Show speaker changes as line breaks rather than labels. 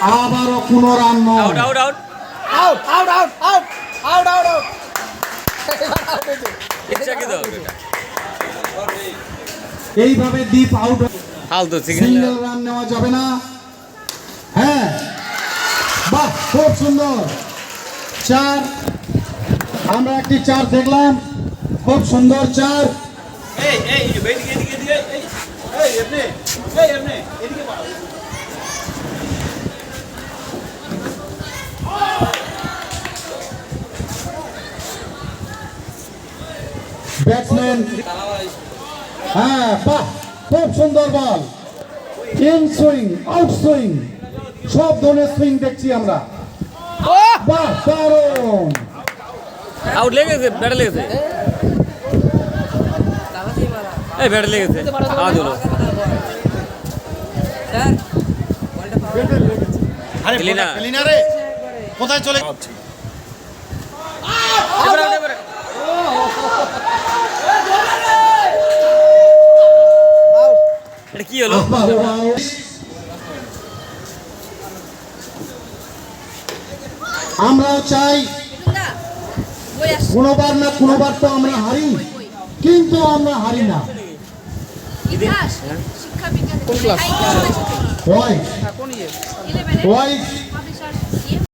আবারও কোনো রান নয়।
Out out out
out out out out out out out
ইচ্ছাকৃত এটা
এইভাবে ডিপ আউট,
ফালতু
সিঙ্গেল রান নেওয়া যাবে না। হ্যাঁ, বাহ, খুব সুন্দর 4। আমরা একটি 4 দেখলাম, খুব সুন্দর 4। ব্যাটসম্যান, হ্যাঁ, বাহ, খুব সুন্দর বল। ইন সুইং, আউট সুইং, সব ধরনের সুইং দেখছি আমরা। বাহ, দারুণ।
আউট লেগেছে, ব্যাটে লেগেছে, এই ব্যাটে লেগেছে, আওয়াজ হলো।
কোথায় চলে
এটা কি হলো?
আমরাও চাই কোনোবার না কোনোবার তো আমরা হারি, কিন্তু আমরা হারি না।
ইতিহাস শিক্ষা বিজ্ঞান
কোন ক্লাস?
ওয়াই
কোন ইয়ে?
11
ওয়াই